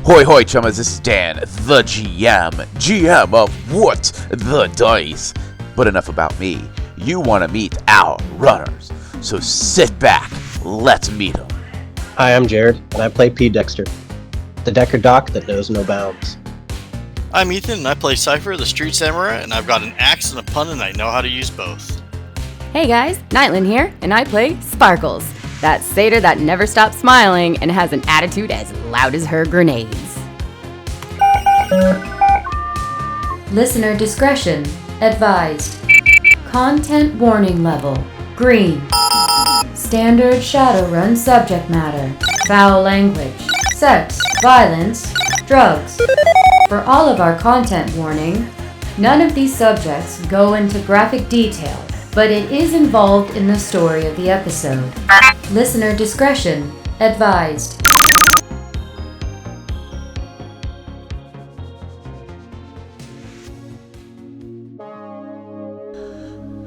Hoi hoi chummers, this is Dan, the GM of What the Dice. But enough about me, you want to meet our runners, so sit back, let's meet them. Hi, I'm Jared, and I play P. Dexter, the Decker Doc that knows no bounds. I'm Ethan, and I play Cypher, the Street Samurai, and I've got an axe and a pun, and I know how to use both. Hey guys, Nightland here, and I play Sparkles, that satyr that never stops smiling and has an attitude as loud as her grenades. Listener discretion advised. Content warning level green. Standard Shadowrun subject matter. Foul language, sex, violence, drugs. For all of our content warning, none of these subjects go into graphic detail, but it is involved in the story of the episode. Listener discretion advised.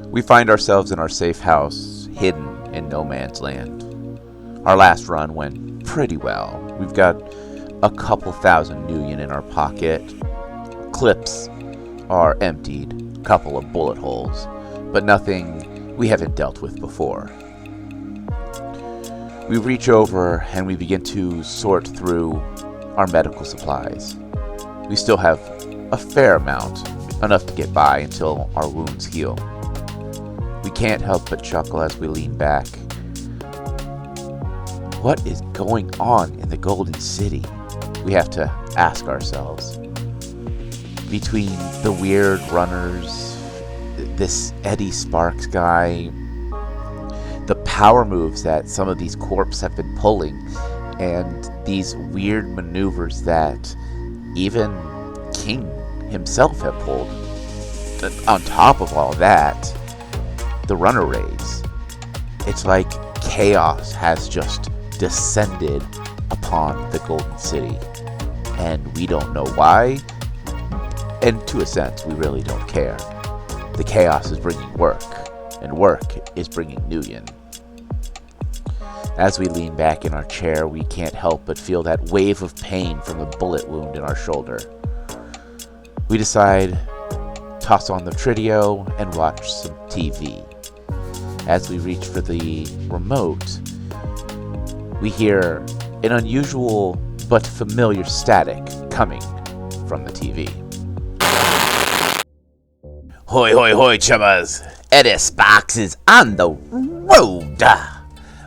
We find ourselves in our safe house, hidden in no man's land. Our last run went pretty well. We've got a couple thousand Nuyen in our pocket. Clips are emptied, a couple of bullet holes, but nothing we haven't dealt with before. We reach over and we begin to sort through our medical supplies. We still have a fair amount, enough to get by until our wounds heal. We can't help but chuckle as we lean back. What is going on in the Golden City? We have to ask ourselves. Between the weird runners, this Eddie Sparks guy, the power moves that some of these corps have been pulling, and these weird maneuvers that even King himself have pulled. On top of all that, the runner raids. It's like chaos has just descended upon the Golden City, and we don't know why, and to a sense we really don't care. The chaos is bringing work, and work is bringing Nuyen. As we lean back in our chair, we can't help but feel that wave of pain from the bullet wound in our shoulder. We decide, toss on the Tridio and watch some TV. As we reach for the remote, we hear an unusual but familiar static coming from the TV. Hoi hoi hoi chummers, Eddie Sparks is on the road.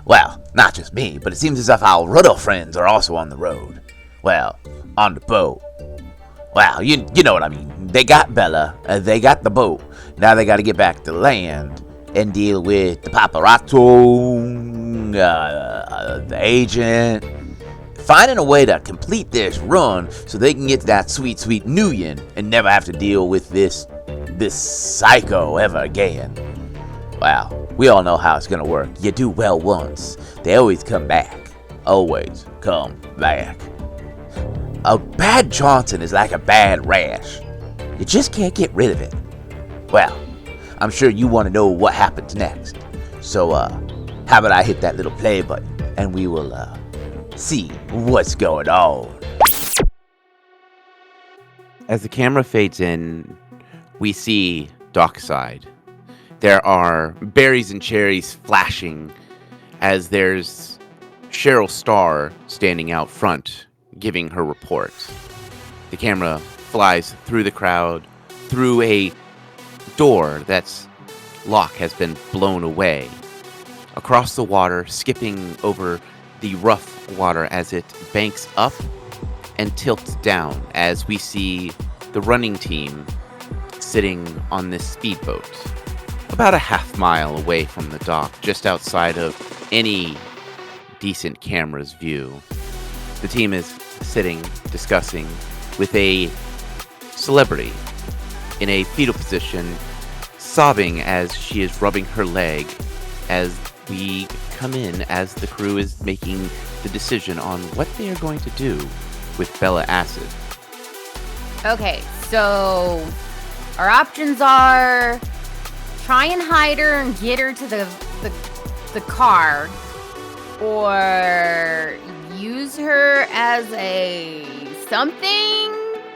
Well, not just me, but it seems as if our Ruddle friends are also on the road. Well, on the boat. Well, you know what I mean. They got Bella, they got the boat. Now they gotta get back to land and deal with the paparazzo, the agent, finding a way to complete this run so they can get to that sweet, sweet Nuyen and never have to deal with this psycho ever again. Well, we all know how it's gonna work. You do well once, they always come back. Always come back. A bad Johnson is like a bad rash. You just can't get rid of it. Well, I'm sure you want to know what happens next. So, how about I hit that little play button and we will, see what's going on. As the camera fades in, we see Dockside. There are berries and cherries flashing as there's Cheryl Starr standing out front giving her report. The camera flies through the crowd, through a door that's lock has been blown away, across the water, skipping over the rough water as it banks up and tilts down as we see the running team sitting on this speedboat about a half mile away from the dock, just outside of any decent camera's view. The team is sitting, discussing with a celebrity in a fetal position, sobbing as she is rubbing her leg as we come in as the crew is making the decision on what they are going to do with Bella Acid. Okay, so our options are try and hide her and get her to the car, or use her as a something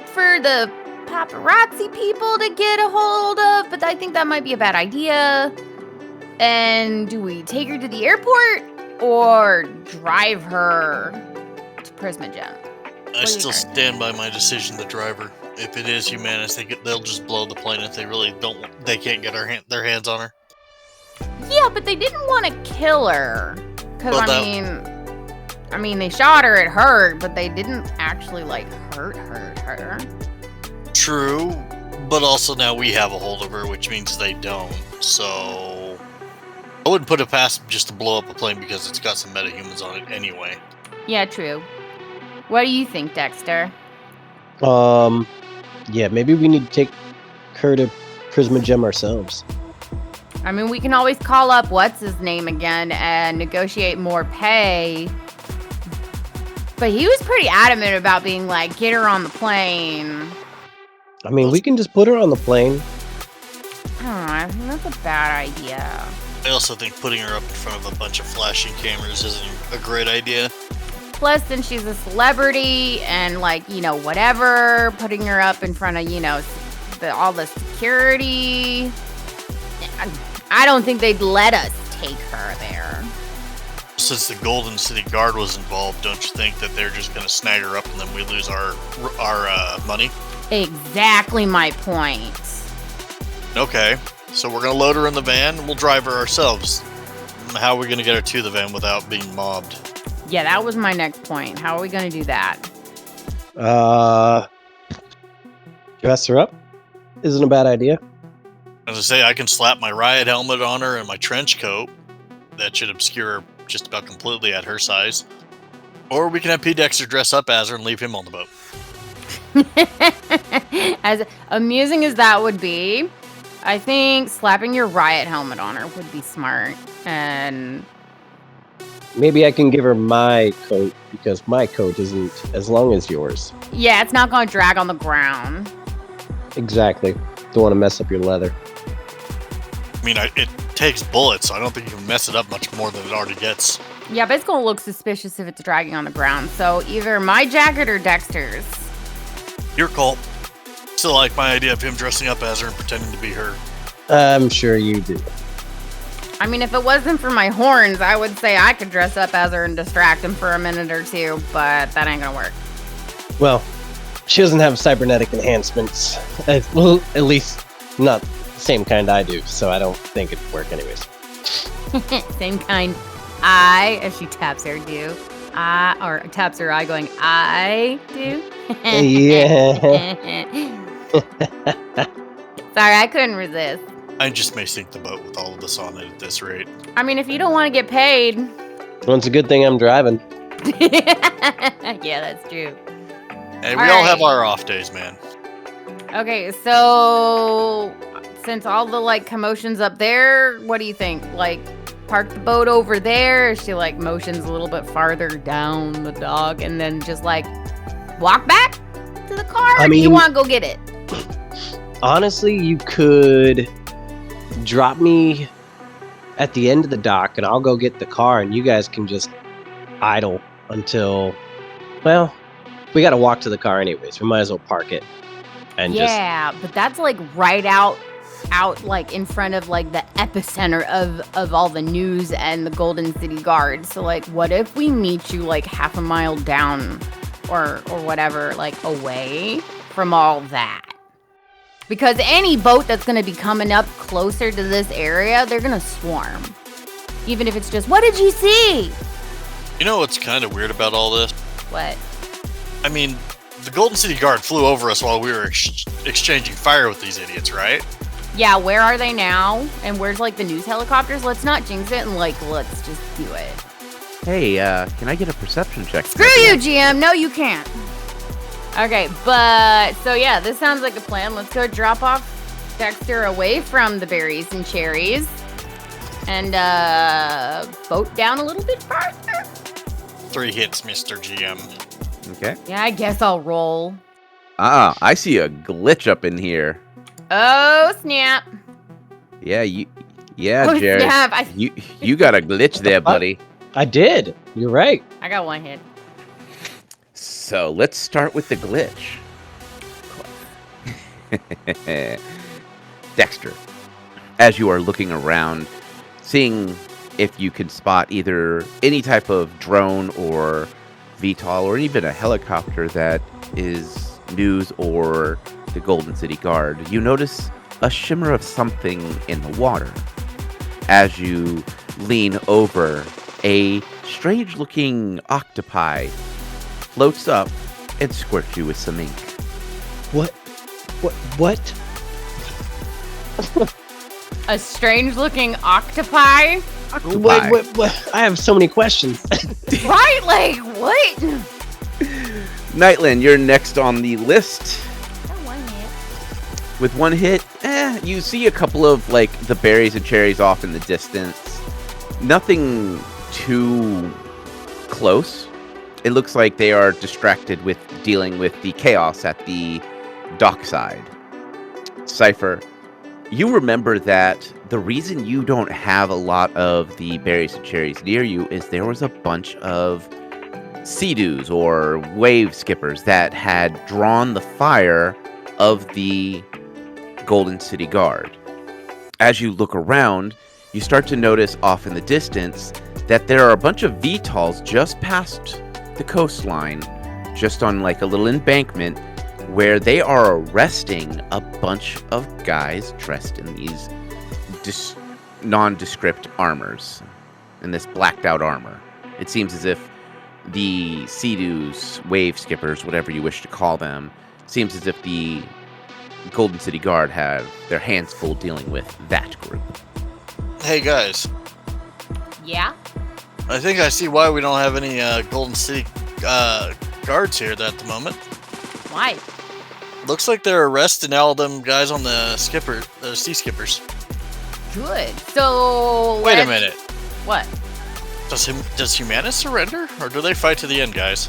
for the paparazzi people to get a hold of, but I think that might be a bad idea. And do we take her to the airport or drive her to Prisma Gem? I still stand by my decision to drive her. If it is Humanus, they'll just blow the plane if they really don't. They can't get their hands on her. Yeah, but they didn't want to kill her. Because, Well, I mean, they shot her, it hurt, but they didn't actually, like, hurt her. True, but also now we have a hold of her, which means they don't. So I wouldn't put it past them just to blow up a plane because it's got some metahumans on it anyway. Yeah, true. What do you think, Dexter? Yeah, maybe we need to take her to Prisma Gem ourselves. I mean, we can always call up what's-his-name again and negotiate more pay. But he was pretty adamant about being like, get her on the plane. I mean, we can just put her on the plane. I think that's a bad idea. I also think putting her up in front of a bunch of flashing cameras isn't a great idea. Plus, then she's a celebrity and, like, you know, whatever. Putting her up in front of, you know, all the security. I don't think they'd let us take her there. Since the Golden City Guard was involved, don't you think that they're just going to snag her up and then we lose our money? Exactly my point. Okay, so we're going to load her in the van and we'll drive her ourselves. How are we going to get her to the van without being mobbed? Yeah, that was my next point. How are we going to do that? Dress her up isn't a bad idea. As I say, I can slap my riot helmet on her and my trench coat. That should obscure her just about completely at her size. Or we can have P. Dexter dress up as her and leave him on the boat. As amusing as that would be, I think slapping your riot helmet on her would be smart. And Maybe I can give her my coat because my coat isn't as long as yours. yeah, it's not going to drag on the ground. Exactly. Don't want to mess up your leather. I mean, it takes bullets, so I don't think you can mess it up much more than it already gets. Yeah, but it's going to look suspicious if it's dragging on the ground. So either my jacket or Dexter's. Your call. Still like my idea of him dressing up as her and pretending to be her. I'm sure you do. I mean, if it wasn't for my horns, I would say I could dress up as her and distract him for a minute or two, but that ain't gonna work. Well, she doesn't have cybernetic enhancements. Well, at least not the same kind I do, so I don't think it'd work anyways. Same kind I, as she taps her, do. Or taps her eye going, I do. Yeah. Sorry, I couldn't resist. I just may sink the boat with all of this on it at this rate. I mean, if you don't want to get paid. Well, it's a good thing I'm driving. Yeah, that's true. Hey, we all have our off days, man. Okay, so since all the like commotion's up there, what do you think? Like, park the boat over there? She like motions a little bit farther down the dock and then just like walk back to the car? Or do you want to go get it? Honestly, you could drop me at the end of the dock and I'll go get the car and you guys can just idle until, well, we got to walk to the car anyways. We might as well park it and but that's like right out like in front of like the epicenter of all the news and the Golden City Guard. So like, what if we meet you like half a mile down or whatever, like away from all that? Because any boat that's going to be coming up closer to this area, they're going to swarm. Even if it's just, what did you see? You know what's kind of weird about all this? What? I mean, the Golden City Guard flew over us while we were exchanging fire with these idiots, right? Yeah, where are they now? And where's like the news helicopters? Let's not jinx it and like, let's just do it. Hey, can I get a perception check? Screw you, GM. No, you can't. Okay, but so yeah, this sounds like a plan. Let's go drop off Dexter away from the berries and cherries and boat down a little bit farther. 3 hits, Mr. GM. Okay. Yeah, I guess I'll roll. I see a glitch up in here. Oh, snap. Yeah, Oh, Jared. snap. You got a glitch there, buddy. I did. You're right. I got one hit. So let's start with the glitch. Dexter, as you are looking around, seeing if you can spot either any type of drone or VTOL or even a helicopter that is news or the Golden City Guard, you notice a shimmer of something in the water. As you lean over, a strange-looking octopi floats up and squirts you with some ink. What? A strange-looking octopi? Octopi. What? I have so many questions. Right? Like, what? Nightland, you're next on the list. That one hit. With one hit, you see a couple of, like, the berries and cherries off in the distance. Nothing too close. It looks like they are distracted with dealing with the chaos at the dockside. Cypher, you remember that the reason you don't have a lot of the berries and cherries near you is there was a bunch of sea-doos or wave skippers that had drawn the fire of the Golden City Guard. As you look around, you start to notice off in the distance that there are a bunch of VTOLs just past the coastline, just on like a little embankment, where they are arresting a bunch of guys dressed in these nondescript armors, in this blacked out armor. It seems as if the sea-doos, wave skippers, whatever you wish to call them, seems as if the Golden City Guard have their hands full dealing with that group. Hey guys, Yeah? I think I see why we don't have any Golden City guards here at the moment. Why? Looks like they're arresting all them guys on the sea skippers. Good. So. Wait a let's- minute. What? Does Humanus surrender, or do they fight to the end, guys?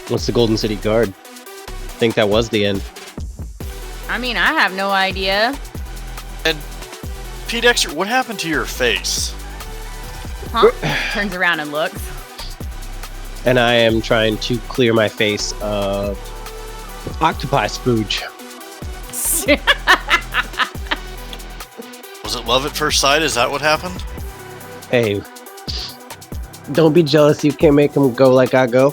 What's the Golden City Guard? I think that was the end. I mean, I have no idea. And P. Dexter, what happened to your face? Huh? Turns around and looks. And I am trying to clear my face of octopi spooge. Was it love at first sight? Is that what happened? Hey, don't be jealous. You can't make them go like I go.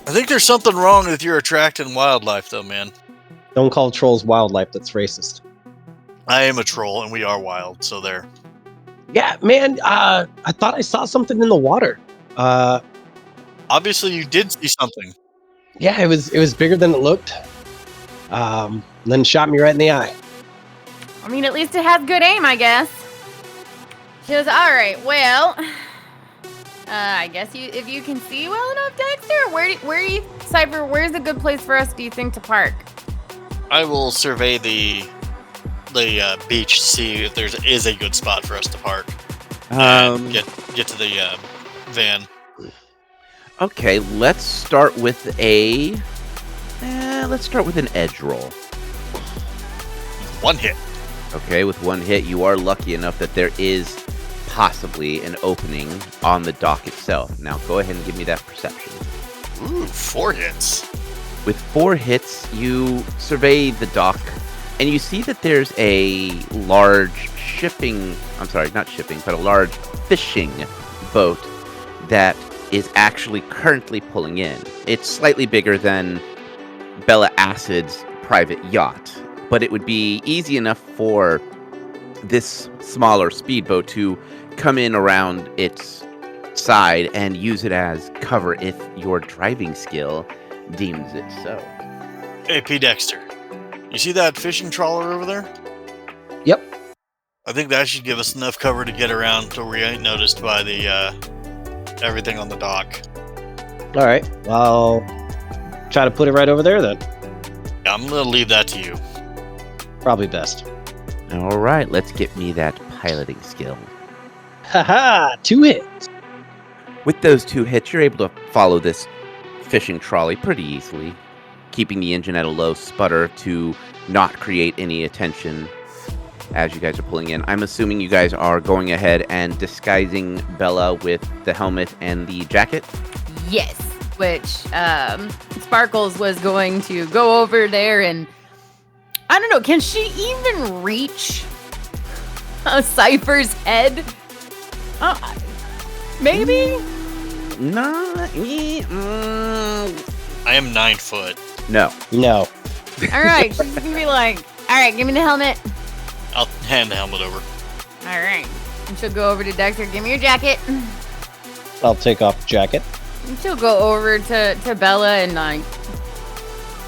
I think there's something wrong with your attracting wildlife, though, man. Don't call trolls wildlife. That's racist. I am a troll, and we are wild, so there. Yeah, man. I thought I saw something in the water. Obviously, you did see something. Yeah, it was bigger than it looked. Then shot me right in the eye. I mean, at least it has good aim, I guess. She goes, all right, well, I guess if you can see well enough, Dexter, Cypher, where's a good place for us, do you think, to park? I will survey the beach to see if there is a good spot for us to park. And get to the van. Okay, let's start with an edge roll. One hit. Okay, with one hit, you are lucky enough that there is possibly an opening on the dock itself. Now, go ahead and give me that perception. Ooh, 4 hits. With 4 hits, you survey the dock, and you see that there's a large a large fishing boat that is actually currently pulling in. It's slightly bigger than Bella Acid's private yacht, but it would be easy enough for this smaller speedboat to come in around its side and use it as cover if your driving skill deems it so. Hey, P. Dexter. You see that fishing trawler over there? Yep. I think that should give us enough cover to get around till we ain't noticed by the everything on the dock. All right. I'll try to put it right over there then. Yeah, I'm gonna leave that to you. Probably best. All right, let's get me that piloting skill. Haha, 2 hits. With those 2 hits, you're able to follow this fishing trolley pretty easily, keeping the engine at a low sputter to not create any attention as you guys are pulling in. I'm assuming you guys are going ahead and disguising Bella with the helmet and the jacket. Yes. which Sparkles was going to go over there and, I don't know, can she even reach Cypher's head? Maybe? No. I am 9 foot. No. No. All right, she's gonna be like, all right, give me the helmet. I'll hand the helmet over. All right. And she'll go over to Dexter, give me your jacket. I'll take off the jacket. And she'll go over to Bella and like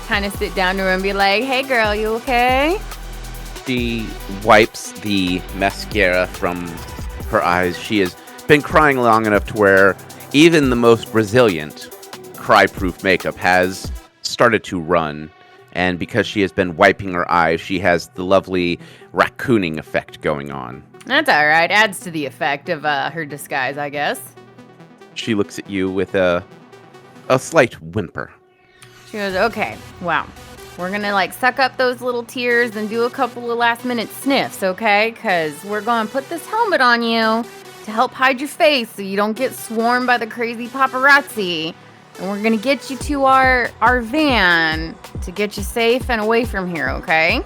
kind of sit down to her and be like, hey girl, you okay? She wipes the mascara from her eyes. She has been crying long enough to where even the most resilient cry-proof makeup has started to run. And because she has been wiping her eyes, she has the lovely raccooning effect going on. That's all right. Adds to the effect of her disguise, I guess. She looks at you with a slight whimper. She goes, okay, wow. We're going to like suck up those little tears and do a couple of last minute sniffs, okay? Because we're going to put this helmet on you to help hide your face so you don't get swarmed by the crazy paparazzi. And we're going to get you to our van to get you safe and away from here, okay?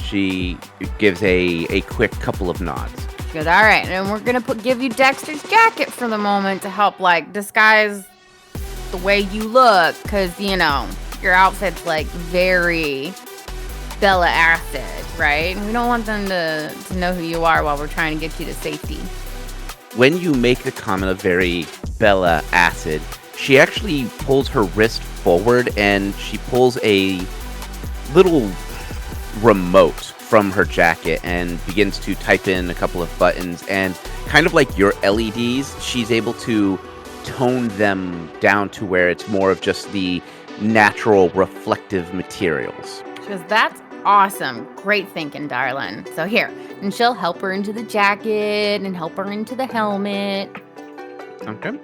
She gives a quick couple of nods. She goes, all right, and we're going to give you Dexter's jacket for the moment to help, like, disguise the way you look. Because, you know, your outfit's, like, very Bella Acid, right? We don't want them to know who you are while we're trying to get you to safety. When you make the comment of very Bella Acid, she actually pulls her wrist forward and she pulls a little remote from her jacket and begins to type in a couple of buttons, and kind of like your LEDs, she's able to tone them down to where it's more of just the natural reflective materials. She goes, that's awesome. Great thinking, darling. So here, and she'll help her into the jacket and help her into the helmet. Okay.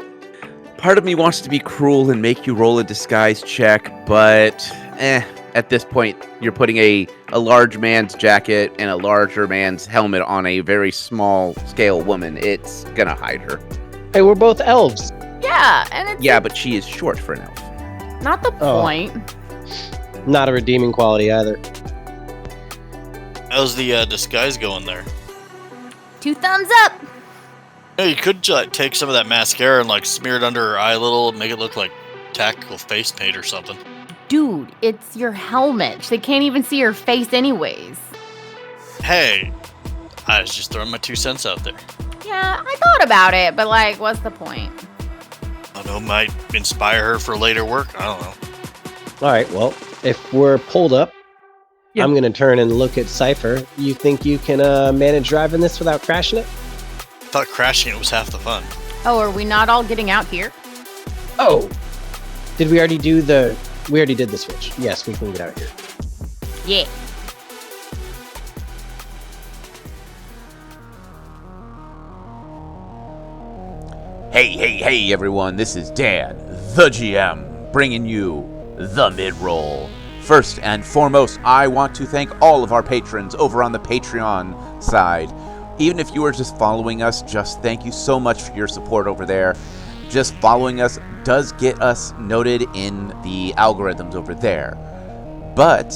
Part of me wants to be cruel and make you roll a disguise check, but at this point, you're putting a large man's jacket and a larger man's helmet on a very small scale woman. It's gonna hide her. Hey, we're both elves. Yeah, and it's Yeah, but she is short for an elf. not the point. Not a redeeming quality either. How's the disguise going there? 2 thumbs up. Yeah, you could take some of that mascara and like smear it under her eye a little, make it look like tactical face paint or something. Dude, it's your helmet. They can't even see your face anyways. Hey, I was just throwing my 2 cents out there. Yeah, I thought about it, but like, what's the point? I know it might inspire her for later work. I don't know. All right, well, if we're pulled up, Yeah. I'm going to turn and look at Cypher. You think you can manage driving this without crashing it? I thought crashing it was half the fun. Oh, are we not all getting out here? Oh! Did we already do the... We already did the switch. Yes, we can get out here. Yeah. Hey, everyone, this is Dan, the GM, bringing you the mid-roll. First and foremost, I want to thank all of our patrons over on the Patreon side. Even if you are just following us, just thank you so much for your support over there. Just following us does get us noted in the algorithms over there. But,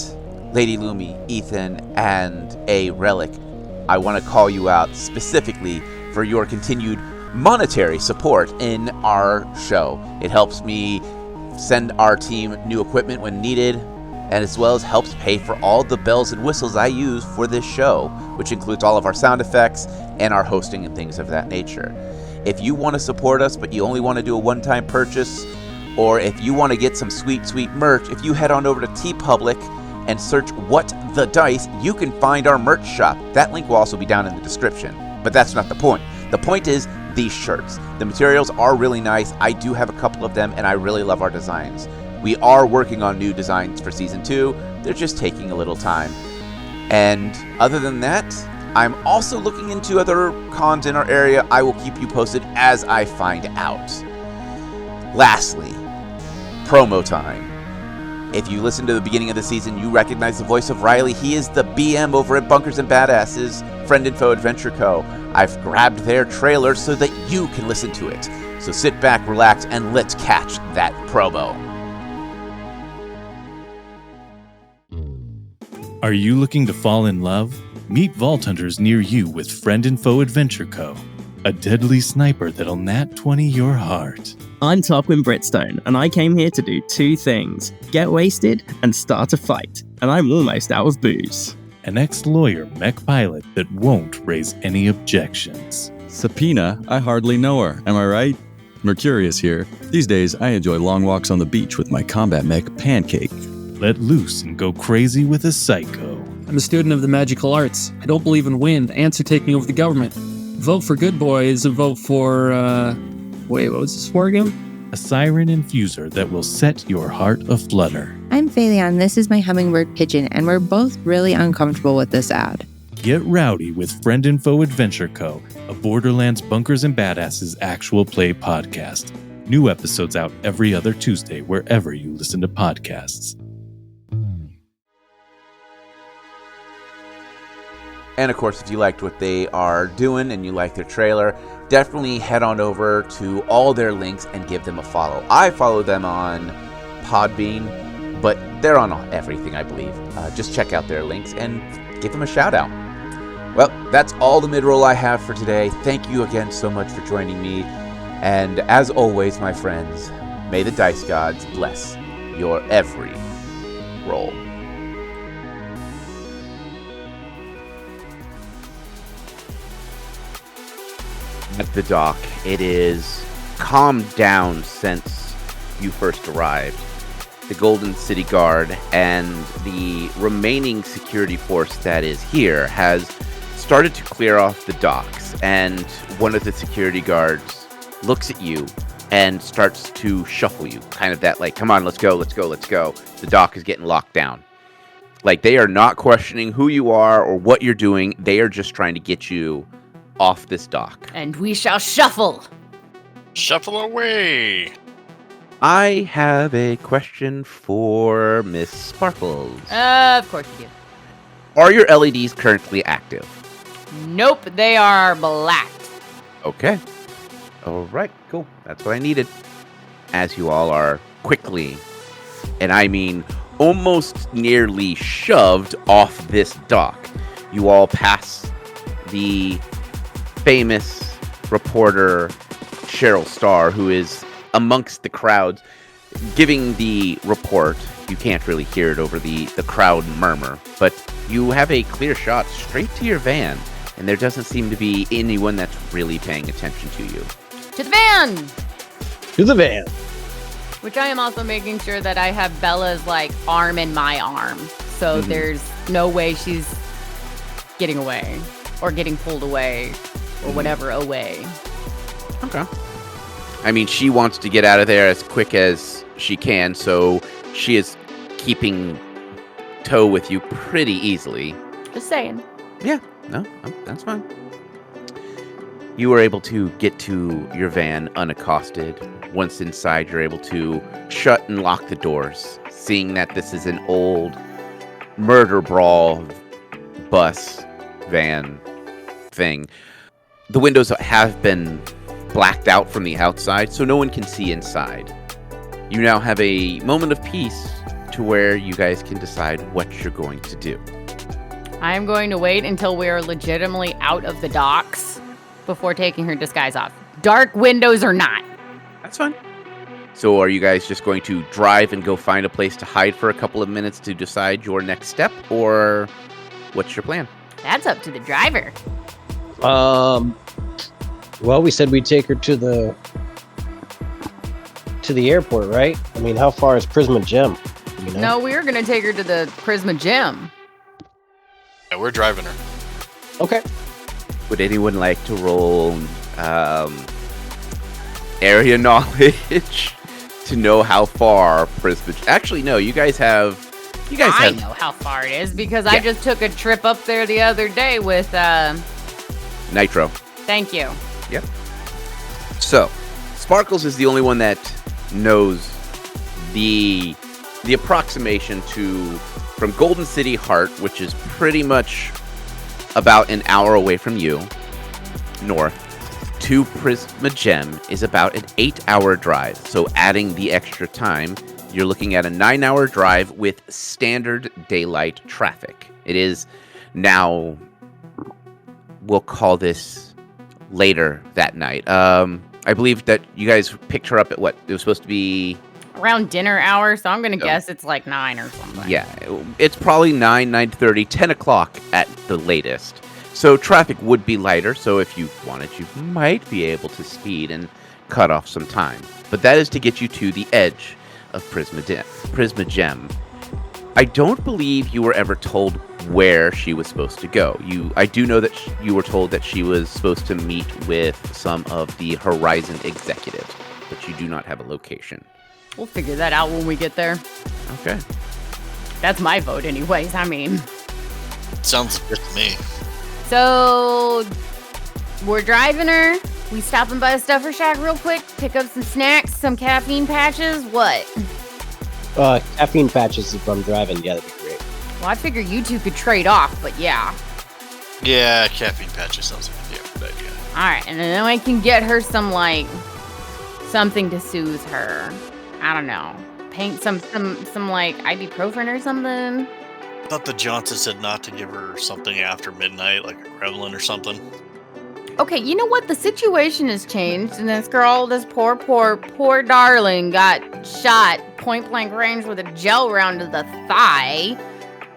Lady Lumi, Ethan, and a Relic, I want to call you out specifically for your continued monetary support in our show. It helps me send our team new equipment when needed, and as well as helps pay for all the bells and whistles I use for this show, which includes all of our sound effects and our hosting and things of that nature. If you want to support us, but you only want to do a one-time purchase, or if you want to get some sweet merch, if you head on over to TeePublic and search What the Dice, you can find our merch shop. That link will also be down in the description, but that's not the point. The point is these shirts. The materials are really nice. I do have a couple of them, and I really love our designs. We are working on new designs for Season 2. They're just taking a little time. And other than that, I'm also looking into other cons in our area. I will keep you posted as I find out. Lastly, promo time. If you listen to the beginning of the season, you recognize the voice of Riley. He is the BM over at Bunkers and Badasses, Friend Info Adventure Co. I've grabbed their trailer so that you can listen to it. So sit back, relax, and let's catch that promo. Are you looking to fall in love? Meet Vault Hunters near you with Friend and Foe Adventure Co., a deadly sniper that'll nat 20 your heart. I'm Tarquin Britstone, and I came here to do two things: get wasted and start a fight. And I'm almost out of booze. An ex-lawyer mech pilot that won't raise any objections. Subpoena, I hardly know her, am I right? Mercurius here. These days, I enjoy long walks on the beach with my combat mech, Pancake. Let loose and go crazy with a psycho. I'm a student of the magical arts. I don't believe in wind. Ants are taking over the government. Vote for Good Boy is a vote for, wait, what was this for again? A siren infuser that will set your heart aflutter. I'm Phaleon, this is my hummingbird pigeon, and we're both really uncomfortable with this ad. Get rowdy with Friend and Foe Adventure Co., a Borderlands Bunkers and Badasses actual play podcast. New episodes out every other Tuesday wherever you listen to podcasts. And of course, if you liked what they are doing and you like their trailer, definitely head on over to all their links and give them a follow. I follow them on Podbean, but they're on everything, I believe. Just check out their links and give them a shout out. Well, that's all the mid-roll I have for today. Thank you again so much for joining me. And as always, my friends, may the dice gods bless your every roll. At the dock, it is calmed down since you first arrived. The Golden City Guard and the remaining security force that is here has started to clear off the docks, and one of the security guards looks at you and starts to shuffle you. Kind of that, like, come on, let's go, let's go, let's go. The dock is getting locked down. Like, they are not questioning who you are or what you're doing. They are just trying to get you off this dock. And we shall shuffle. Shuffle away. I have a question for Miss Sparkles. Of course you do. Are your LEDs currently active? Nope, they are blacked. Okay. All right, cool. That's what I needed. As you all are quickly, and I mean almost nearly shoved off this dock, you all pass the famous reporter Cheryl Starr, who is amongst the crowds giving the report. You can't really hear it over the crowd murmur, but you have a clear shot straight to your van, and there doesn't seem to be anyone that's really paying attention to you. To the van! To the van. Which I am also making sure that I have Bella's, like, arm in my arm. So there's no way she's getting away or getting pulled away or whatever away. Okay. I mean, she wants to get out of there as quick as she can, so she is keeping toe with you pretty easily. Just saying. Yeah, no, that's fine. You were able to get to your van unaccosted. Once inside, you're able to shut and lock the doors, seeing that this is an old murder brawl bus van thing. The windows have been blacked out from the outside, so no one can see inside. You now have a moment of peace to where you guys can decide what you're going to do. I'm going to wait until we are legitimately out of the docks before taking her disguise off. Dark windows or not. That's fine. So are you guys just going to drive and go find a place to hide for a couple of minutes to decide your next step, or what's your plan? That's up to the driver. Well, we said we'd take her to the airport, right? I mean, how far is Prisma Gem? You know? No, we were going to take her to the Prisma Gym. Yeah, we're driving her. Okay. Would anyone like to roll area knowledge to know how far Prisma? Actually, no. You guys have. I know how far it is because I just took a trip up there the other day with Nitro. Thank you. Yep. So, Sparkles is the only one that knows the approximation from Golden City Heart, which is pretty much about an hour away from you, north, to Prisma Gem is about an 8-hour drive. So adding the extra time, you're looking at a 9-hour drive with standard daylight traffic. It is now, we'll call this later that night. I believe that you guys picked her up at what? It was supposed to be around dinner hour, so I'm going to guess it's like 9 or something. Yeah, it's probably 9:30, 10 o'clock at the latest. So traffic would be lighter, so if you wanted, you might be able to speed and cut off some time. But that is to get you to the edge of Prisma Gem. I don't believe you were ever told where she was supposed to go. I do know that you were told that she was supposed to meet with some of the Horizon executives, but you do not have a location. We'll figure that out when we get there. Okay. That's my vote anyways, I mean. Sounds good to me. So, we're driving her. We stopping by a Stuffer Shack real quick, pick up some snacks, some caffeine patches. What? Caffeine patches if I'm driving. Yeah, that'd be great. Well, I figure you two could trade off, but yeah. Yeah, caffeine patches sounds like a good idea. Alright, and then I can get her some, like, something to soothe her. I don't know. Paint some like, ibuprofen or something. I thought the Johnson said not to give her something after midnight, like a Kremlin or something. Okay, you know what? The situation has changed, and this poor darling got shot point blank range with a gel round to the thigh.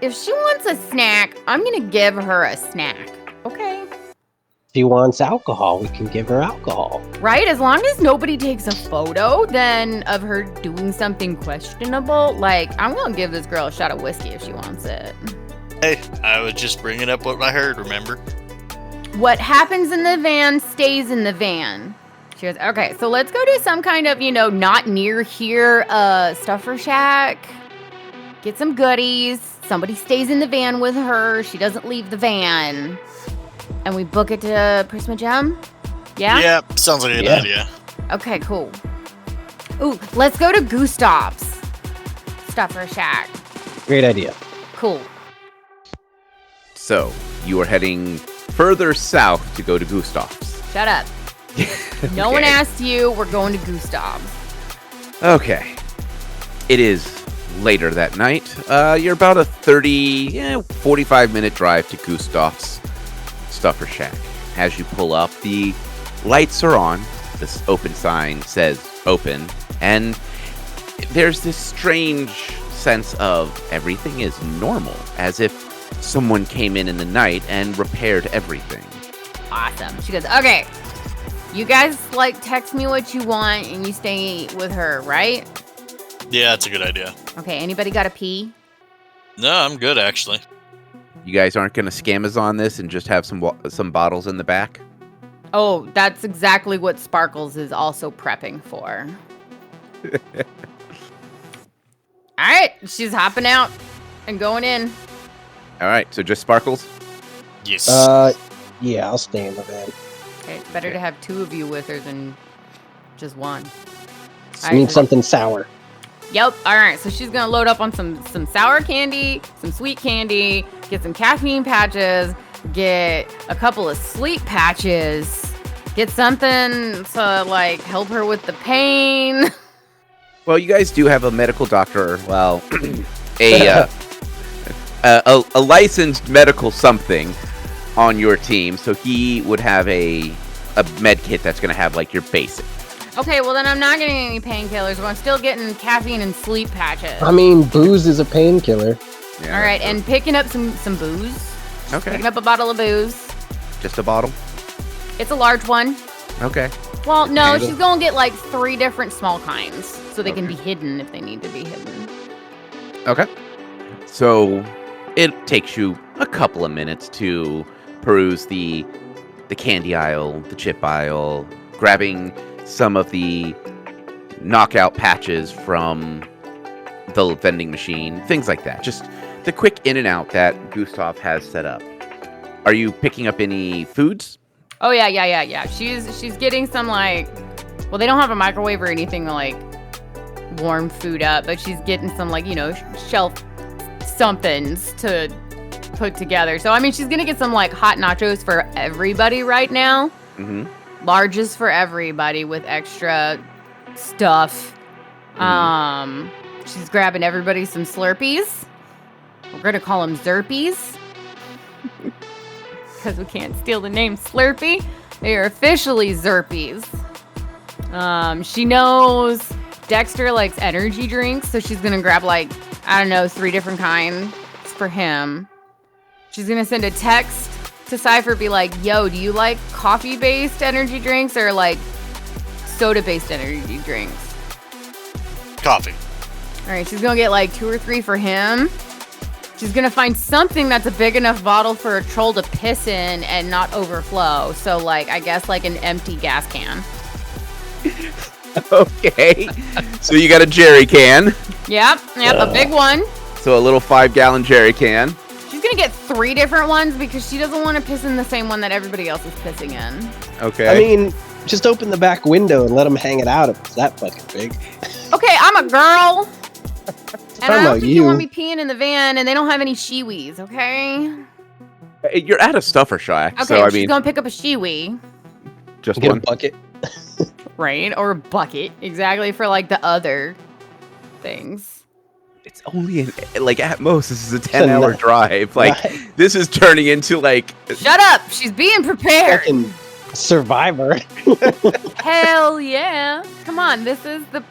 If she wants a snack, I'm gonna give her a snack. Okay? If she wants alcohol, we can give her alcohol. Right? As long as nobody takes a photo then of her doing something questionable, like, I'm gonna give this girl a shot of whiskey if she wants it. Hey, I was just bringing up what I heard, remember? What happens in the van stays in the van. She goes, okay, so let's go to some kind of, not near here Stuffer Shack. Get some goodies. Somebody stays in the van with her. She doesn't leave the van. And we book it to Prisma Gem? Yeah? Yeah, sounds like a good idea. Okay, cool. Ooh, let's go to Gustav's Stuffer Shack. Great idea. Cool. So, you are heading further south to go to Gustav's. Shut up. No one asked you. We're going to Gustav's. Okay. It is later that night. You're about a 45-minute drive to Gustav's Stuffer Shack. As you pull up, the lights are on. This open sign says open. And there's this strange sense of everything is normal, as if someone came in the night and repaired everything. Awesome. She goes, okay, you guys, text me what you want and you stay with her, right? Yeah, that's a good idea. Okay, anybody got a pee? No, I'm good, actually. You guys aren't going to Scamazon this and just have some bottles in the back? Oh, that's exactly what Sparkles is also prepping for. All right, she's hopping out and going in. All right, so just Sparkles? Yes. Yeah, I'll stay in the van. Okay, it's better to have two of you with her than just one. I need something sour. Yep. All right. So she's gonna load up on some sour candy, some sweet candy, get some caffeine patches, get a couple of sleep patches, get something to help her with the pain. Well, you guys do have a medical doctor. Well, a licensed medical something on your team, so he would have a med kit that's gonna have your basic. Okay, well then I'm not getting any painkillers, but I'm still getting caffeine and sleep patches. I mean, booze is a painkiller. Yeah, all right, and picking up some booze. Okay. Picking up a bottle of booze. Just a bottle? It's a large one. Okay. Well, no, she's gonna get 3 different small kinds, so they can be hidden if they need to be hidden. Okay. So it takes you a couple of minutes to peruse the candy aisle, the chip aisle, grabbing some of the knockout patches from the vending machine, things like that. Just the quick in and out that Gustav has set up. Are you picking up any foods? Oh yeah. She's getting some well, they don't have a microwave or anything to warm food up, but she's getting some shelf somethings to put together. So I mean, she's gonna get some hot nachos for everybody right now. Mm-hmm. larges for everybody with extra stuff. She's grabbing everybody some Slurpees. We're gonna call them Zerpies. Because we can't steal the name Slurpee. They are officially Zerpies. She knows Dexter likes energy drinks, so she's gonna grab 3 different kinds for him. She's gonna send a text to Cypher, be like, yo, do you like coffee-based energy drinks or soda-based energy drinks? Coffee. All right, she's gonna get 2 or 3 for him. She's gonna find something that's a big enough bottle for a troll to piss in and not overflow. So I guess an empty gas can. Okay. So you got a jerry can. Yep, a big one. So a little 5-gallon jerry can. She's gonna get 3 different ones because she doesn't want to piss in the same one that everybody else is pissing in. Okay. I mean, just open the back window and let them hang it out if it's that fucking big. Okay, I'm a girl. And I don't think you want me you. peeing in the van, and they don't have any shiwis, okay? You're at a stuffer shack, Okay, so I she's mean, gonna pick up a shiwi. just Get one. a bucket. Right, or a bucket, exactly, for the other things. It's only at most this is a 10-hour night. drive. This is turning into Shut up! She's being prepared! Fucking Survivor. Hell yeah! Come on, this is the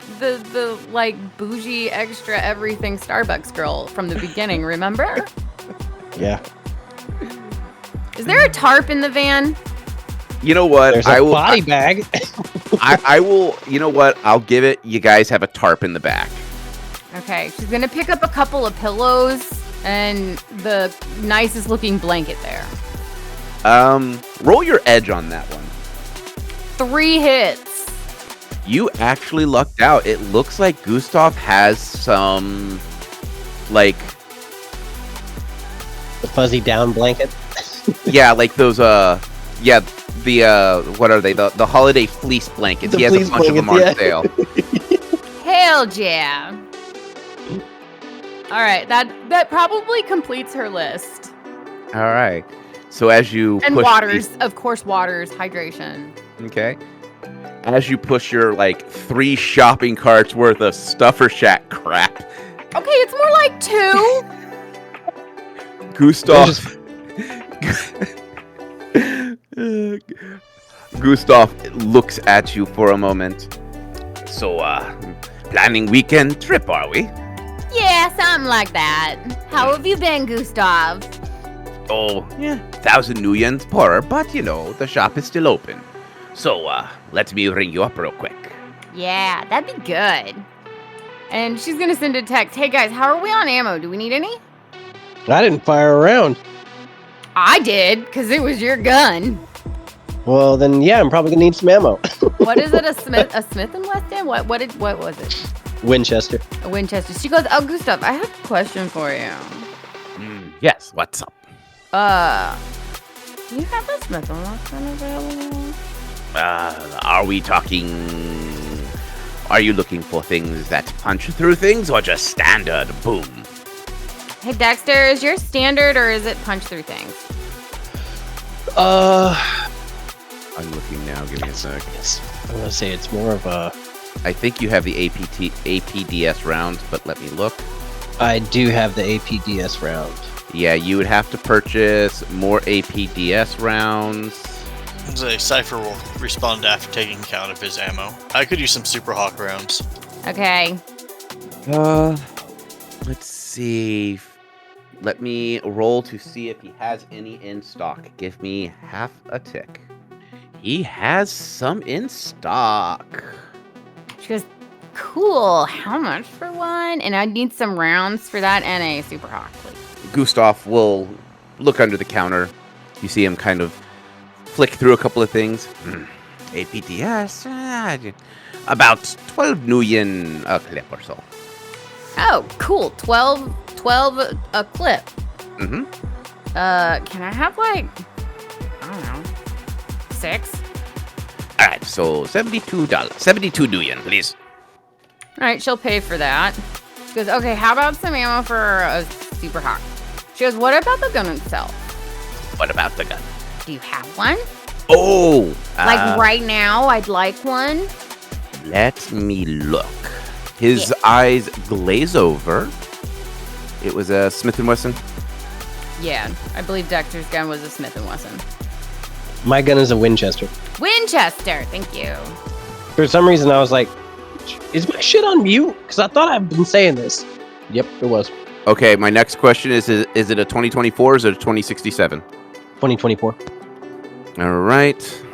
bougie extra everything Starbucks girl from the beginning, remember? Yeah. Is there a tarp in the van? You know what? There's a body bag. I will. You know what? I'll give it. You guys have a tarp in the back. Okay, she's gonna pick up a couple of pillows and the nicest looking blanket there. Roll your edge on that one. 3 hits. You actually lucked out. It looks like Gustav has some, The fuzzy down blanket. yeah, those, what are they? The holiday fleece blankets. He has a bunch of them on sale. Hell yeah. All right, that probably completes her list. All right. So as you And push waters, of course, waters, hydration. Okay. As you push your 3 shopping carts worth of stuffer shack crap, Okay, it's more like 2. Gustav. Gustav looks at you for a moment. So, planning weekend trip, are we? Yeah, something like that. How have you been, Gustav? Oh, yeah, 1,000 new yens poorer, but the shop is still open. So, let me ring you up real quick. Yeah, that'd be good. And she's gonna send a text. Hey guys, how are we on ammo? Do we need any? I didn't fire around. I did, because it was your gun. Well, then, yeah, I'm probably gonna need some ammo. What is it? A Smith and Wesson? What was it? Winchester. A Winchester. She goes, oh, Gustav, I have a question for you. Yes, what's up? Do you have a Smith and Wesson available? Are we talking... Are you looking for things that punch through things, or just standard boom? Hey, Dexter, is your standard, or is it punch through things? I'm looking now, give me a sec. I'm gonna say it's more of a... I think you have the APDS rounds, but let me look. I do have the APDS round. Yeah, you would have to purchase more APDS rounds. Cypher will respond after taking count of his ammo. I could use some Super Hawk rounds. Okay. Let's see. Let me roll to see if he has any in stock. Give me half a tick. He has some in stock. She goes, cool. How much for one? And I need some rounds for that and a Super Hawk, please. Gustav will look under the counter. You see him kind of flick through a couple of things. APDS, about 12 nuyen a clip or so. Oh, cool. 12 a clip. Mm-hmm. Can I have I don't know, 6? All right, so $72. 72 nuyen, please. All right, she'll pay for that. She goes, okay, how about some ammo for a Super Hawk? She goes, what about the gun itself? What about the gun? Do you have one? Oh! Like right now, I'd like one. Let me look. His eyes glaze over. It was a Smith & Wesson. Yeah, I believe Dexter's gun was a Smith & Wesson. My gun is a Winchester. Winchester, thank you. For some reason, I was like, is my shit on mute? Because I thought I've been saying this. Yep, it was. Okay, my next question is it a 2024 or is it a 2067? 2024. All right.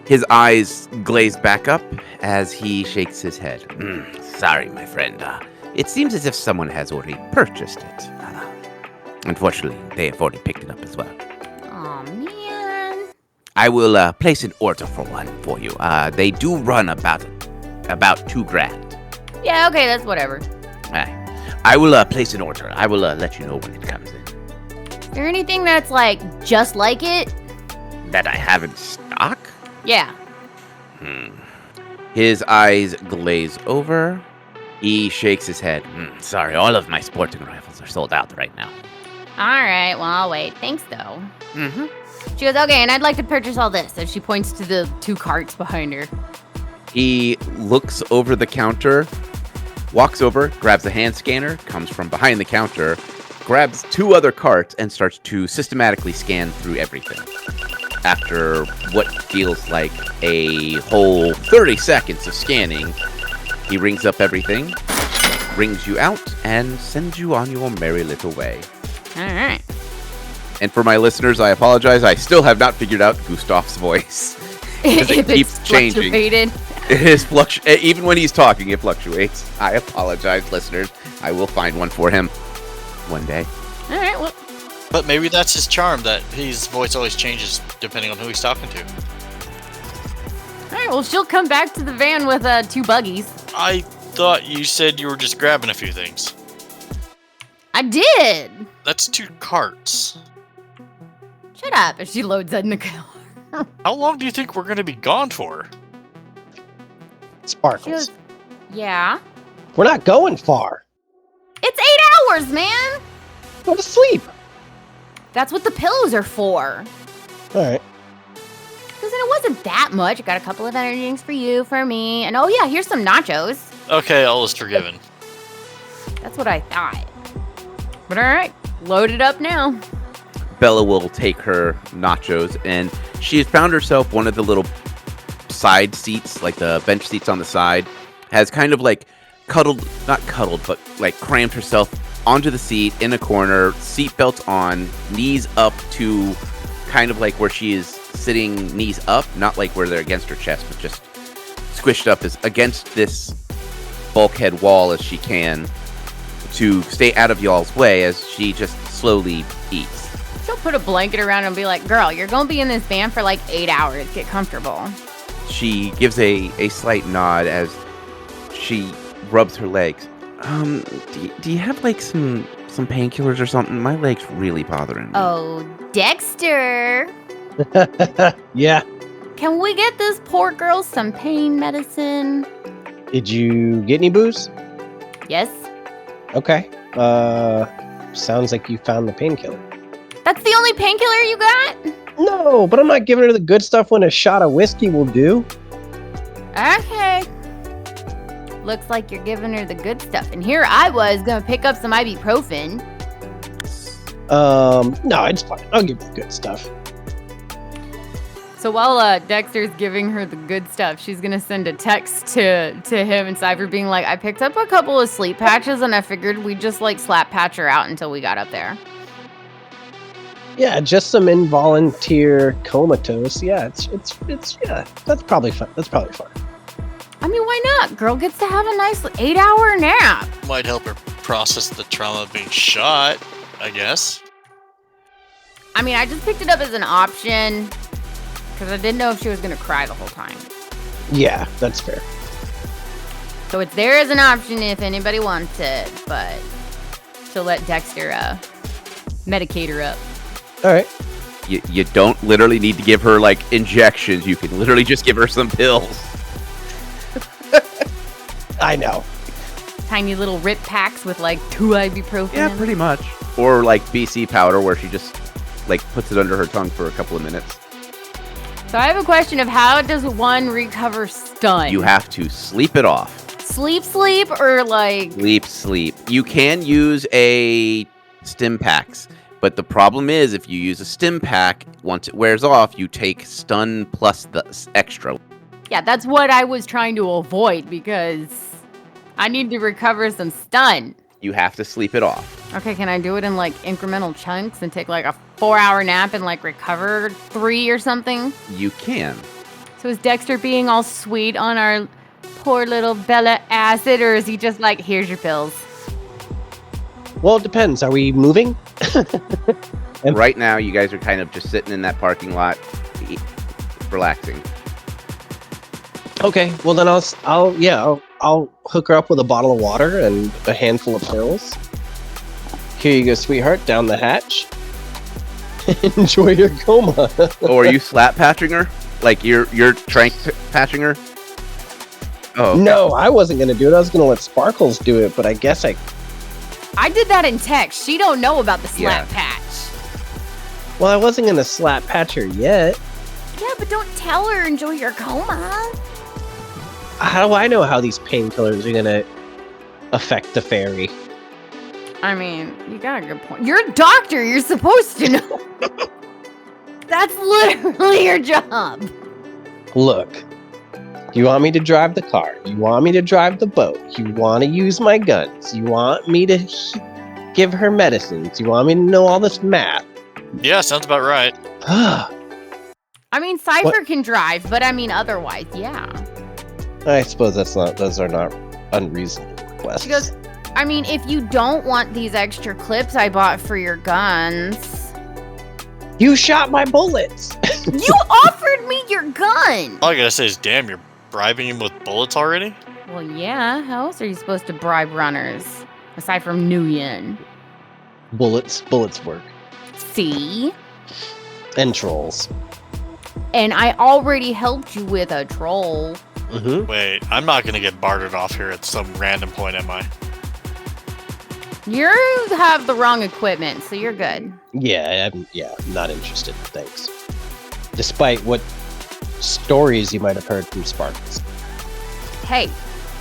His eyes glaze back up as he shakes his head. Sorry, my friend. It seems as if someone has already purchased it. Unfortunately, they have already picked it up as well. Aw, man. I will place an order for one for you. They do run about $2,000. Yeah, okay, that's whatever. I will place an order. I will let you know when it comes in. Is there anything that's like just like it? That I have in stock? Yeah. His eyes glaze over. He shakes his head. Sorry, all of my sporting rifles are sold out right now. All right, well, I'll wait. Thanks, though. She goes, okay, and I'd like to purchase all this. And she points to the 2 carts behind her. He looks over the counter, walks over, grabs a hand scanner, comes from behind the counter, grabs 2 other carts, and starts to systematically scan through everything. After what feels like a whole 30 seconds of scanning, he rings up everything, rings you out, and sends you on your merry little way. All right. And for my listeners, I apologize. I still have not figured out Gustav's voice. Because it keeps changing. Fluctuated. It is even when he's talking, it fluctuates. I apologize, listeners. I will find one for him one day. All right, well. But maybe that's his charm, that his voice always changes depending on who he's talking to. All right, well, she'll come back to the van with 2 buggies. I thought you said you were just grabbing a few things. I did. That's 2 carts. Shut up. And she loads that in the car. How long do you think we're going to be gone for? Sparkles. She goes, yeah. We're not going far. It's 8 hours, man. Go to sleep. That's what the pillows are for. All right. Because it wasn't that much. I got a couple of energy drinks for you, for me. And oh, yeah, here's some nachos. Okay, all is forgiven. That's what I thought. But all right, load it up now. Bella will take her nachos, and she has found herself one of the little side seats, like the bench seats on the side, has kind of like not cuddled, but like crammed herself onto the seat in a corner, seatbelt on, knees up to kind of like where she is sitting, knees up, not like where they're against her chest, but just squished up as against this bulkhead wall as she can to stay out of y'all's way as she just slowly eats. She'll put a blanket around and be like, girl, you're going to be in this van for like 8 hours. Get comfortable. She gives a slight nod as she rubs her legs. Do you have like some painkillers or something? My leg's really bothering me. Oh, Dexter. Yeah. Can we get this poor girl some pain medicine? Did you get any booze? Yes. Okay. Sounds like you found the painkiller. That's the only painkiller you got? No, but I'm not giving her the good stuff when a shot of whiskey will do. Okay. Looks like you're giving her the good stuff. And here I was going to pick up some ibuprofen. No, it's fine. I'll give her the good stuff. So while Dexter's giving her the good stuff, she's going to send a text to him and Cypher being like, I picked up a couple of sleep patches and I figured we'd just like slap patch her out until we got up there. Yeah, just some involunteer comatose. Yeah, it's yeah, that's probably fun. I mean, why not? Girl gets to have a nice 8-hour nap. Might help her process the trauma of being shot, I guess. I mean, I just picked it up as an option because I didn't know if she was going to cry the whole time. Yeah, that's fair. So it's there as an option if anybody wants it, but she'll let Dexter medicate her up. All right. You don't literally need to give her like injections. You can literally just give her some pills. I know. Tiny little rip packs with like 2 ibuprofen. Yeah, pretty much. Or like BC powder where she just like puts it under her tongue for a couple of minutes. So I have a question of how does one recover stun? You have to sleep it off. Sleep, or like... Sleep. You can use a stim packs, but the problem is if you use a stim pack, once it wears off, you take stun plus the extra. Yeah, that's what I was trying to avoid because I need to recover some stun. You have to sleep it off. Okay, can I do it in like incremental chunks and take like a 4-hour nap and like recover 3 or something? You can. So is Dexter being all sweet on our poor little Bella Acid, or is he just like, here's your pills? Well, it depends. Are we moving? Right now, you guys are kind of just sitting in that parking lot, relaxing. Okay, well then I'll hook her up with a bottle of water and a handful of pills. Here you go, sweetheart, down the hatch. Enjoy your coma. Oh, are you slap patching her? Like you're trank patching her? Oh, okay. No, I wasn't gonna do it. I was gonna let Sparkles do it, but I guess I did that in text. She don't know about the slap patch. Well, I wasn't gonna slap patch her yet. Yeah, but don't tell her enjoy your coma. How do I know how these painkillers are gonna affect the fairy? I mean, you got a good point. You're a doctor. You're supposed to know. That's literally your job. Look, you want me to drive the car. You want me to drive the boat. You want to use my guns. You want me to give her medicines. You want me to know all this math. Yeah, sounds about right. I mean, Cypher can drive, but I mean, otherwise, yeah. I suppose those are not unreasonable requests. She goes, I mean, if you don't want these extra clips I bought for your guns. You shot my bullets. You offered me your gun. All I gotta say is, damn, you're bribing him with bullets already? Well, yeah. How else are you supposed to bribe runners? Aside from Nguyen. Bullets work. See? And trolls. And I already helped you with a troll. Mm-hmm. Wait, I'm not gonna get bartered off here at some random point, am I? You have the wrong equipment, so you're good. Yeah, I'm not interested. Thanks. Despite what stories you might have heard from Sparkles. Hey,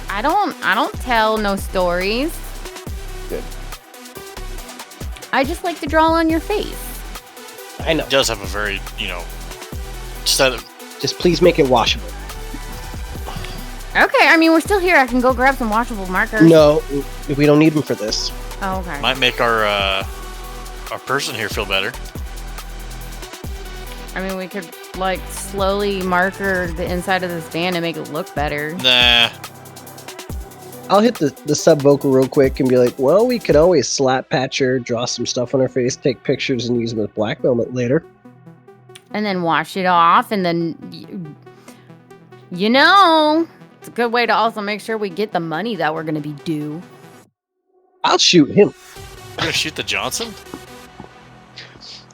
I don't tell no stories. Good. I just like to draw on your face. I know. It does have a very, set of... Just please make it washable. Okay, I mean, we're still here. I can go grab some washable markers. No, we don't need them for this. Oh, okay. Might make our person here feel better. I mean, we could, like, slowly marker the inside of this van to make it look better. Nah. I'll hit the sub vocal real quick and be like, well, we could always slap patch her, draw some stuff on her face, take pictures, and use them with black velvet later. And then wash it off, and then, it's a good way to also make sure we get the money that we're going to be due. I'll shoot him. You're gonna shoot the Johnson?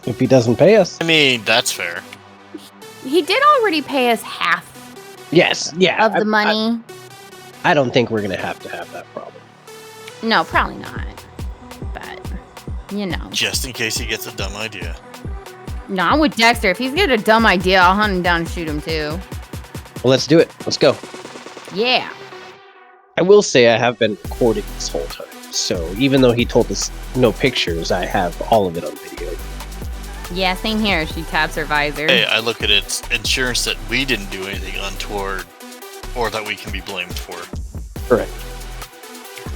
If he doesn't pay us. I mean, that's fair. He did already pay us half Yes, yeah. of the money. I don't think we're going to have that problem. No, probably not. But, Just in case he gets a dumb idea. No, I'm with Dexter. If he's got a dumb idea, I'll hunt him down and shoot him too. Well, let's do it. Let's go. Yeah. I will say I have been recording this whole time. So even though he told us no pictures, I have all of it on video. Yeah, same here. She taps her visor. Hey, I look at its insurance that we didn't do anything untoward or that we can be blamed for. Correct.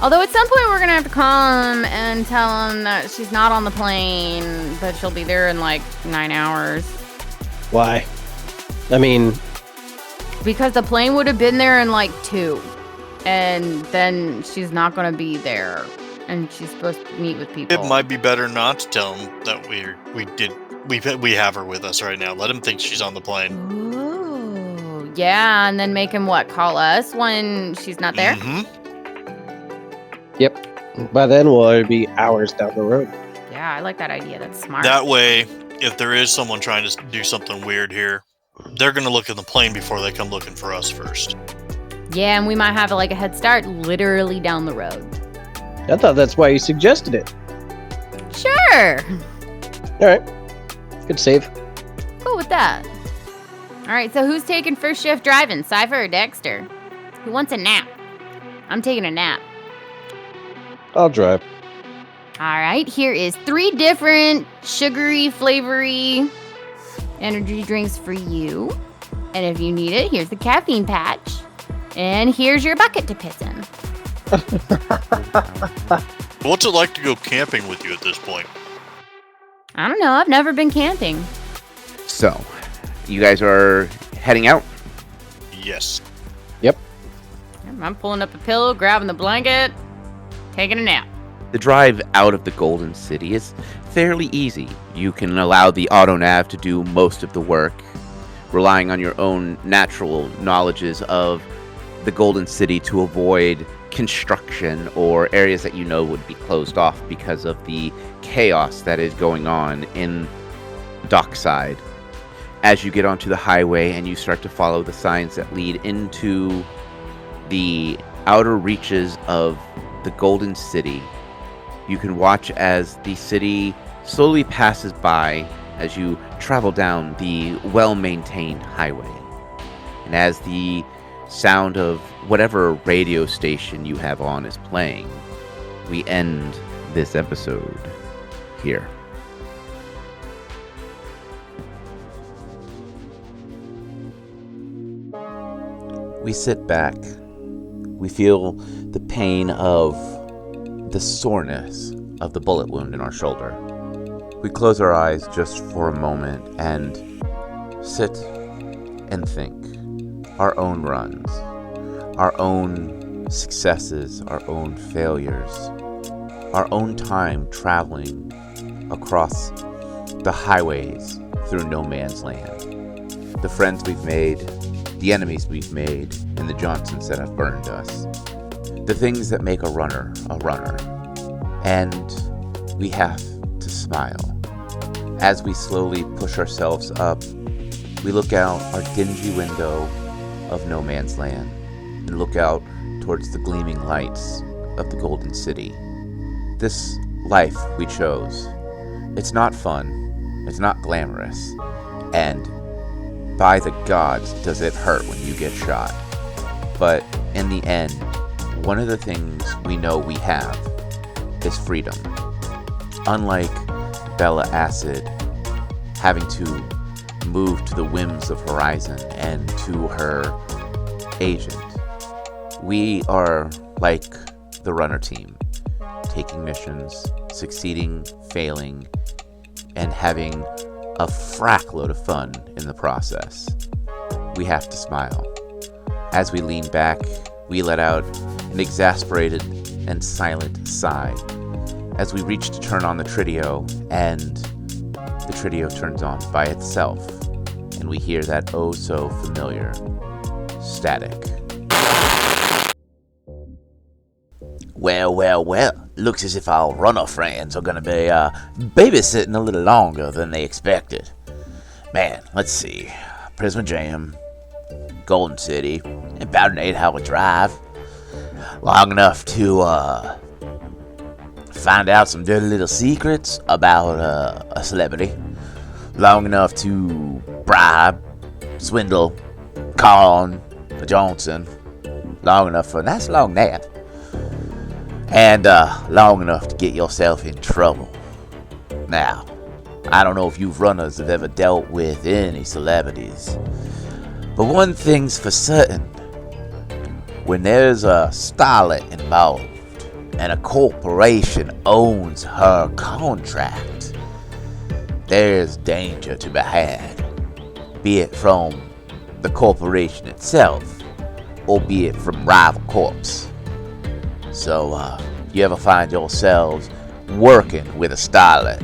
Although at some point we're going to have to call him and tell him that she's not on the plane, but she'll be there in like 9 hours. Why? I mean... Because the plane would have been there in like 2. And then she's not going to be there. And she's supposed to meet with people. It might be better not to tell him that we have her with us right now. Let him think she's on the plane. Ooh, yeah, and then make him call us when she's not there? Mm-hmm. Yep. By then we'll be hours down the road. Yeah, I like that idea. That's smart. That way, if there is someone trying to do something weird here, they're going to look at the plane before they come looking for us first. Yeah, and we might have a head start literally down the road. I thought that's why you suggested it. Sure. All right. Good save. Cool with that. All right, so who's taking first shift driving, Cypher or Dexter? Who wants a nap? I'm taking a nap. I'll drive. All right, here is 3 different sugary, flavory energy drinks for you. And if you need it, here's the caffeine patch. And here's your bucket to piss in. What's it like to go camping with you at this point? I don't know. I've never been camping. So, you guys are heading out? Yes. I'm pulling up a pillow, grabbing the blanket, taking a nap. The drive out of the Golden City is fairly easy. You can allow the autonav to do most of the work, relying on your own natural knowledges of the Golden City to avoid construction or areas that you know would be closed off because of the chaos that is going on in Dockside. As you get onto the highway and you start to follow the signs that lead into the outer reaches of the Golden City, you can watch as the city slowly passes by as you travel down the well-maintained highway. And as the sound of whatever radio station you have on is playing, we end this episode here. We sit back. We feel the pain of the soreness of the bullet wound in our shoulder. We close our eyes just for a moment and sit and think. Our own runs, our own successes, our own failures, our own time traveling across the highways through no man's land. The friends we've made, the enemies we've made, and the Johnsons that have burned us. The things that make a runner. And we have to smile. As we slowly push ourselves up, we look out our dingy window of no man's land and look out towards the gleaming lights of the Golden City. This life we chose. It's not fun, it's not glamorous, and by the gods does it hurt when you get shot. But in the end, one of the things we know we have is freedom. Unlike Bella Acid having to move to the whims of Horizon and to her agent, we are like the runner team, taking missions, succeeding, failing, and having a frackload of fun in the process. We have to smile. As we lean back, we let out an exasperated and silent sigh as we reach to turn on the Tritio, and the Tritio turns on by itself, and we hear that oh so familiar static. Well, looks as if our runner friends are gonna be babysitting a little longer than they expected. Man, let's see. Prisma Jam, Golden City, about an 8-hour drive. Long enough to find out some dirty little secrets about a celebrity. Long enough to bribe, swindle, con a Johnson. Long enough for a nice long nap. And long enough to get yourself in trouble. Now, I don't know if you runners have ever dealt with any celebrities, but one thing's for certain. When there's a starlet involved and a corporation owns her contract, there's danger to be had, be it from the corporation itself or be it from rival corps. So, you ever find yourselves working with a starlet,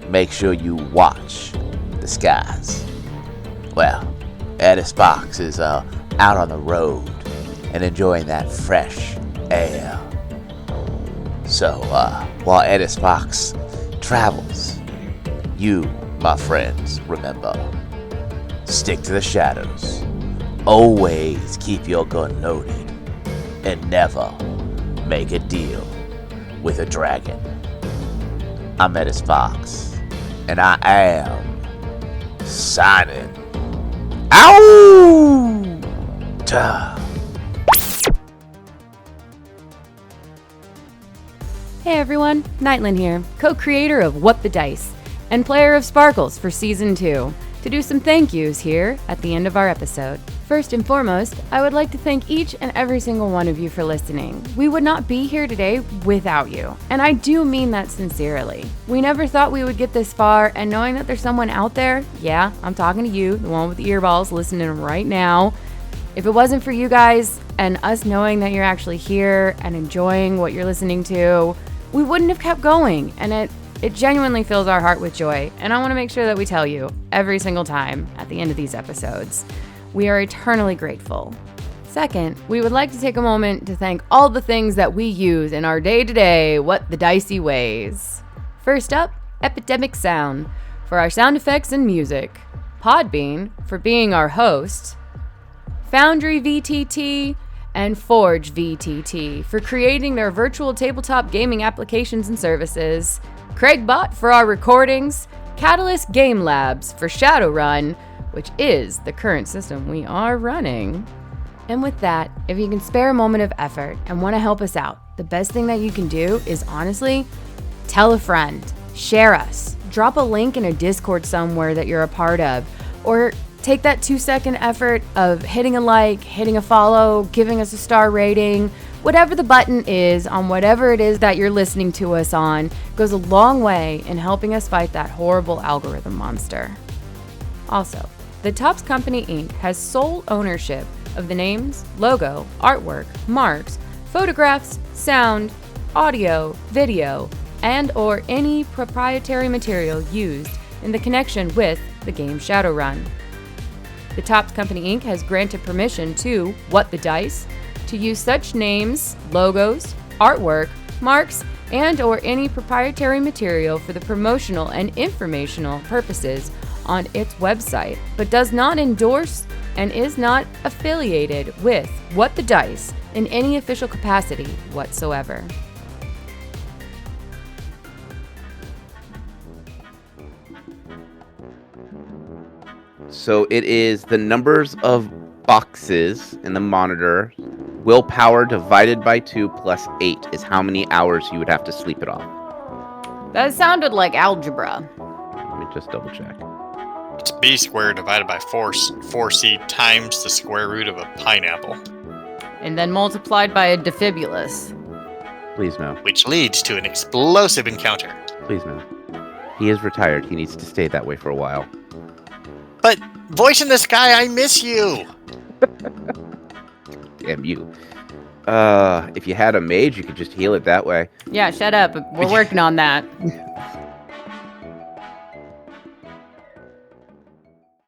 make sure you watch the skies. Well, Eddie Sparks is out on the road and enjoying that fresh air. So, while Eddie Sparks travels, you, my friends, remember, stick to the shadows. Always keep your gun loaded and never make a deal with a dragon. I'm Eddie Sparks, and I am signing Ow! Duh. Hey everyone, Nightland here, co-creator of What the Dice, and player of Sparkles for Season 2, to do some thank yous here at the end of our episode. First and foremost, I would like to thank each and every single one of you for listening. We would not be here today without you, and I do mean that sincerely. We never thought we would get this far, and knowing that there's someone out there, yeah, I'm talking to you, the one with the earballs listening right now. If it wasn't for you guys and us knowing that you're actually here and enjoying what you're listening to, we wouldn't have kept going, and it genuinely fills our heart with joy, and I want to make sure that we tell you every single time at the end of these episodes. We are eternally grateful. Second, we would like to take a moment to thank all the things that we use in our day-to-day What the Dicey ways. First up, Epidemic Sound for our sound effects and music, Podbean for being our host, Foundry VTT, and Forge VTT for creating their virtual tabletop gaming applications and services, Craigbot for our recordings, Catalyst Game Labs for Shadowrun, which is the current system we are running. And with that, if you can spare a moment of effort and want to help us out, the best thing that you can do is honestly, tell a friend, share us, drop a link in a Discord somewhere that you're a part of, or take that 2-second effort of hitting a like, hitting a follow, giving us a star rating. Whatever the button is on whatever it is that you're listening to us on goes a long way in helping us fight that horrible algorithm monster. Also, the Topps Company Inc. has sole ownership of the names, logo, artwork, marks, photographs, sound, audio, video, and or any proprietary material used in the connection with the game Shadowrun. The Topps Company Inc. has granted permission to What the Dice to use such names, logos, artwork, marks, and or any proprietary material for the promotional and informational purposes on its website, but does not endorse and is not affiliated with What the Dice in any official capacity whatsoever. So it is the numbers of boxes in the monitor. Willpower divided by 2 plus 8 is how many hours you would have to sleep it off. That sounded like algebra. Let me just double check. It's b squared divided by 4c times the square root of a pineapple, And then multiplied by a defibulus. Please no. which leads to an explosive encounter. Please no. He is retired. He needs to stay that way for a while. But, voice in the sky, I miss you! Damn you. If you had a mage, you could just heal it that way. Yeah, shut up. We're working on that.